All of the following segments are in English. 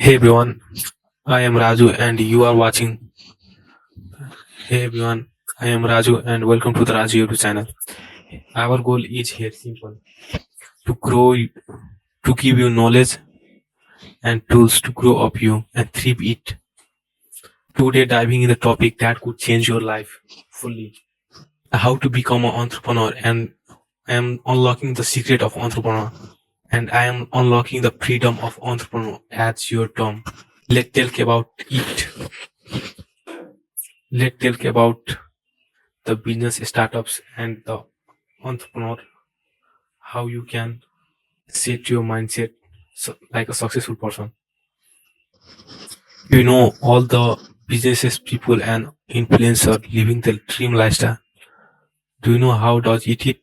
Hey everyone, I am Raju and you are watching. Hey everyone, I am Raju and welcome to the Raju YouTube channel. Our goal is here simple to grow, to give you knowledge and tools to grow up you and thrive it. Today, diving in the topic that could change your life fully how to become an entrepreneur, and I am unlocking the secret of entrepreneur and I am unlocking the freedom of entrepreneur as your term. Let's talk about it. Let's talk about the business startups and the entrepreneur, how you can set your mindset like a successful person. All the businesses people and influencer living the dream lifestyle. Do you know how does it?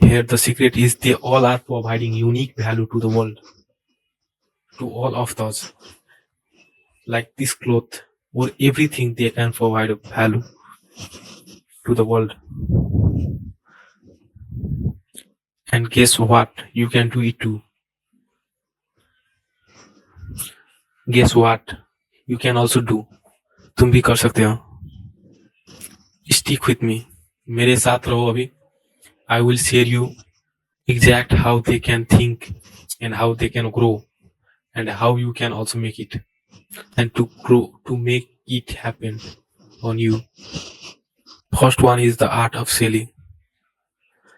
Here the secret is they all are providing unique value to the world, to all of those. Like this cloth or everything they can provide a value to the world. And guess what? You can do it too. Guess what? You can also do. तुम भी कर सकते हो. Stick with me. मेरे साथ रहो अभी. I will share you exact how they can think and how they can grow and how you can also make it and to grow to make it happen on you. First one is the art of selling.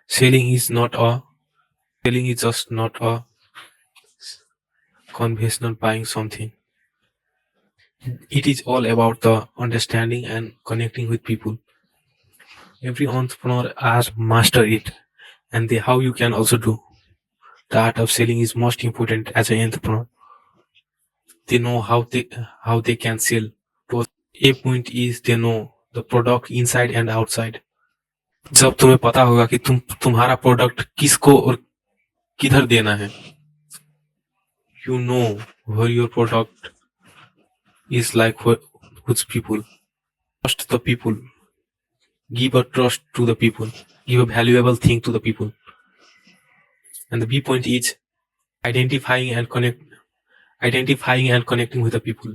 Selling is not a selling is just not a conventional buying something. It is all about the understanding and connecting with people. Every entrepreneur has mastered it and how you can also do. The art of selling is most important as an entrepreneur. They know how they can sell. A point is they know the product inside and outside. जब तुम्हें पता होगा कि तुम्हारा product किसको और किधर देना है, you know where your product is like which people. Trust the people. Give a trust to the people. Give a valuable thing to the people. And the B point is identifying and connecting with the people.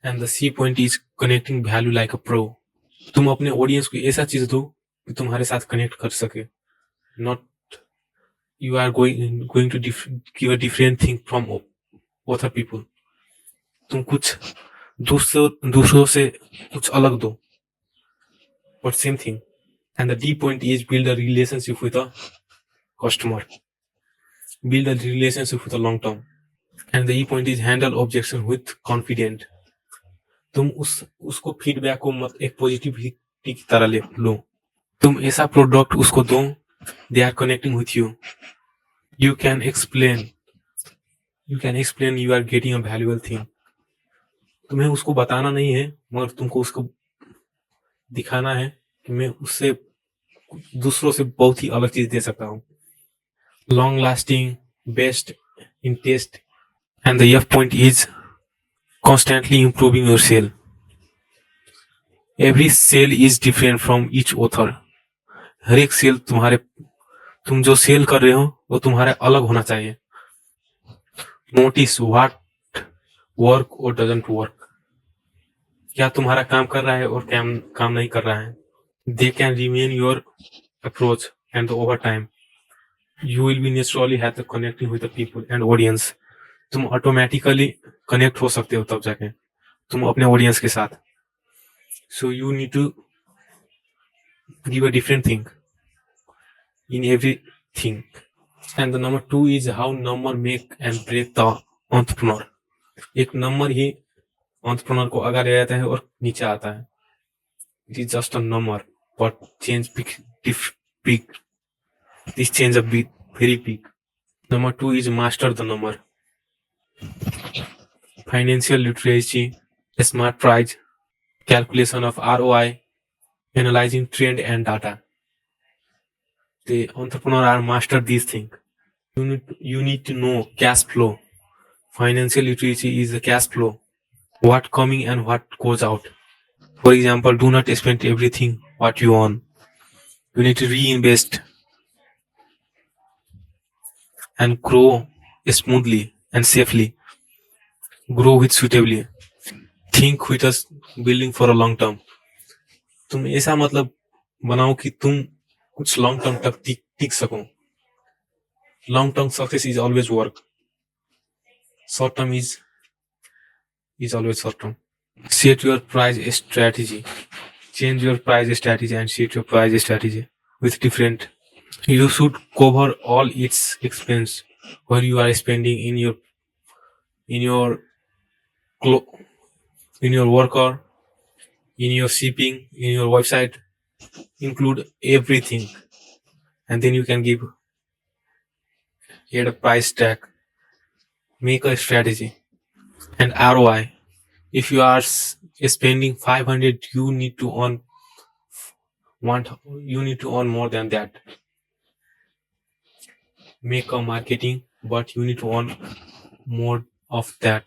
And the C point is connecting value like a pro. तुम अपने audience को ऐसा चीज दो कि तुम्हारे साथ connect कर सके. Not you are going to give a different thing from other people. तुम कुछ दूसरों से कुछ अलग दो, but same thing. And the D point is build a relationship with a customer. Build a relationship with a long term. And the E point is handle objection with confident. तुम उसको feedback को मत एक positivity की तरह ले लो. तुम ऐसा प्रोडक्ट उसको दो, they are connecting with you. You can explain you are getting a valuable thing. तुम्हें उसको बताना नहीं है, मगर तुमको उसको दिखाना है कि मैं उससे दूसरों से बहुत ही अलग चीज दे सकता हूँ. Long lasting, best in taste. And the F point is constantly improving your sale. Every sale is different from each author. हर एक सेल तुम जो सेल कर रहे हो वो तुम्हारे अलग होना चाहिए. नोटिस व्हाट वर्क और डजंट वर्क. क्या तुम्हारा काम कर रहा है और काम नहीं कर रहा है. They can remain your approach and over time you will be naturally have the connecting with the people and audience. तुम ऑटोमेटिकली कनेक्ट हो सकते हो तब जाके तुम अपने ऑडियंस के साथ. So you need to give a different thing in everything. And the number 2 is how number make and break the entrepreneur. एक नंबर ही entrepreneur को आगे ले जाता है और नीचे आता है. It is just a number, but change big. This change a bit very big. Number 2 is master the number. Financial literacy, smart price, calculation of ROI, analyzing trend and data. The entrepreneur are master these things. You need to know cash flow. Financial literacy is the cash flow. What coming and what goes out. For example, do not spend everything what you earn. You need to reinvest and grow smoothly and safely. Grow with suitably. Think with us building for a long term. तुम ऐसा मतलब बनाओ कि तुम कुछ long term तक टिक सको. Long term success is always work. Short term is always short term. Set your price strategy. Change your price strategy and set your price strategy with different. You should cover all its expense where you are spending in your in your worker, in your shipping, in your website. Include everything, and then you can add a price tag. Make a strategy and ROI. If you are spending 500, you need to earn more than that. Make a marketing, but you need to earn more of that.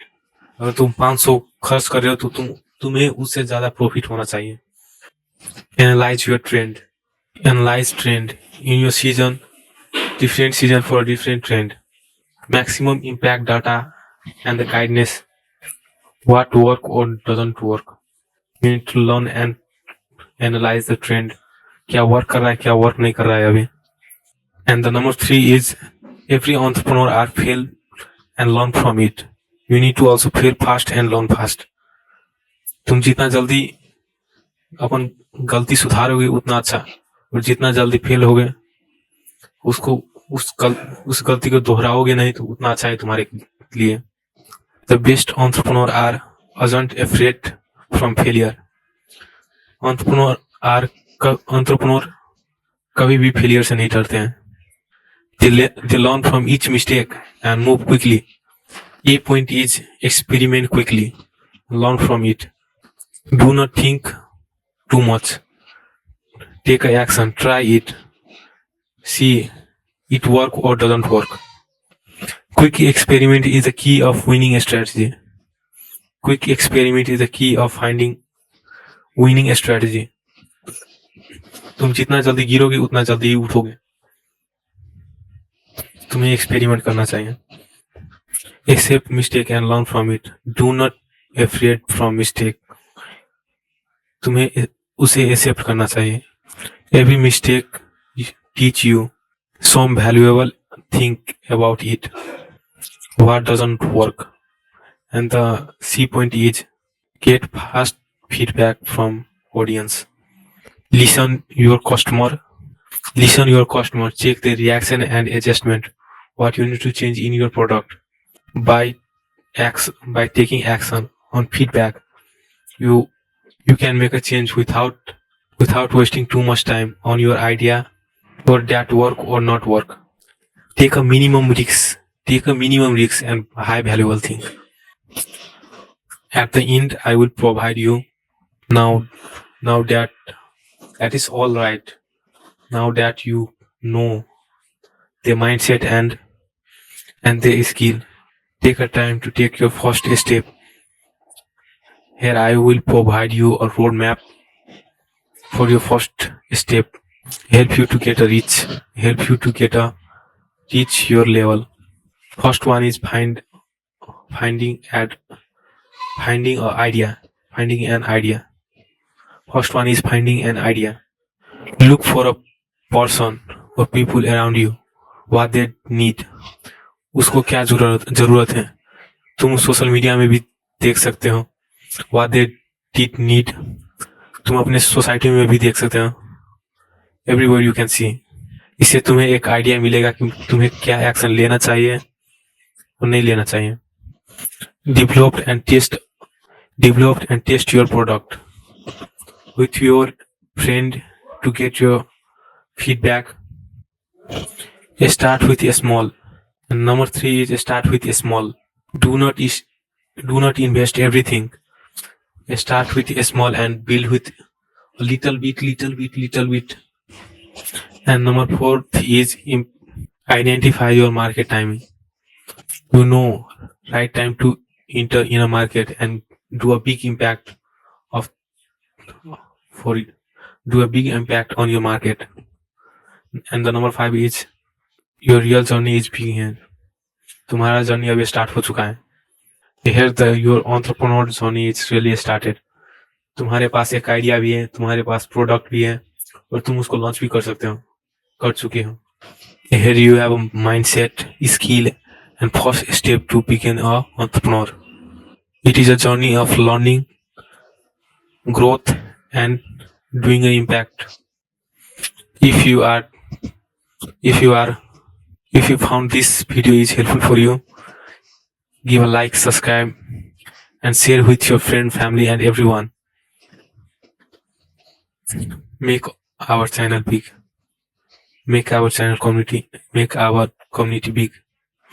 अगर तुम 500 खर्च कर रहे हो तो तुम्हें उससे ज्यादा प्रॉफिट होना चाहिए. Analyze your trend. Analyze trend in your season. Different season for a different trend. Maximum impact data and the guidance. What work or doesn't work. You need to learn and analyze the trend. क्या work कर रहा है, क्या work नहीं कर रहा है अभी. And the number 3 is every entrepreneur are fail and learn from it. You need to also fail fast and learn fast. तुम जितना जल्दी अपन गलती सुधारोगे उतना अच्छा, और जितना जल्दी फेल होगे उसको उस गलती को दोहराओगे नहीं तो उतना अच्छा है तुम्हारे लिए. The best entrepreneur aren't afraid from failure. Entrepreneur कभी भी फेलियर से नहीं डरते हैं. They learn from each mistake and move quickly. A point is experiment quickly. Learn from it. Do not think too much. Take action. Try it. See it work or doesn't work. Quick experiment is the key of winning a strategy. Quick experiment is the key of finding winning a strategy. तुम जितना जल्दी गिरोगे उतना जल्दी उठोगे. तुम्हें experiment करना चाहिए. Accept mistake and learn from it. Do not afraid from mistake. तुम्हें उसे एक्सेप्ट करना चाहिए. Every mistake teach you some valuable thing about it. What doesn't work. And the C point is get fast feedback from audience. Listen your customer. Check the reaction and adjustment. What you need to change in your product. By taking action on feedback, you can make a change without wasting too much time on your idea or that work or not work. Take a minimum risk and high valuable thing. At the end, I will provide you now that is all right. Now that you know the mindset and the skill, take a time to take your first step. Here I will provide you a roadmap for your first step. Help you to get reach your level. First one is finding an idea. First one is finding an idea. Look for a person or people around you, what they need. उसको क्या जरूरत है. तुम social media में भी देख सकते हो what they did need. तुम अपने सोसाइटी में भी देख सकते हो. Everywhere you can see. इससे तुम्हें एक आइडिया मिलेगा कि तुम्हें क्या एक्शन लेना चाहिए और नहीं लेना चाहिए. Develop and test your product with your friend to get your feedback. Start with a small. And number 3 is start with a small. Do not invest everything. Start with a small and build with a little bit. And number 4 is identify your market timing. You know right time to enter in a market and do a big impact on your market. And the number 5 is your real journey is beginning. तुम्हारा journey अभी start हो चुका है। Here your entrepreneur journey is really started. तुम्हारे पास एक idea भी है, तुम्हारे पास प्रोडक्ट भी है और तुम उसको लॉन्च भी कर सकते हो, कर चुके हो। Here you have a mindset, skill and first step to become a entrepreneur. It is a journey of learning, growth and doing an impact. If you found this video is helpful for you, give a like, subscribe and share with your friend, family and everyone. Make our channel big. Make our community big.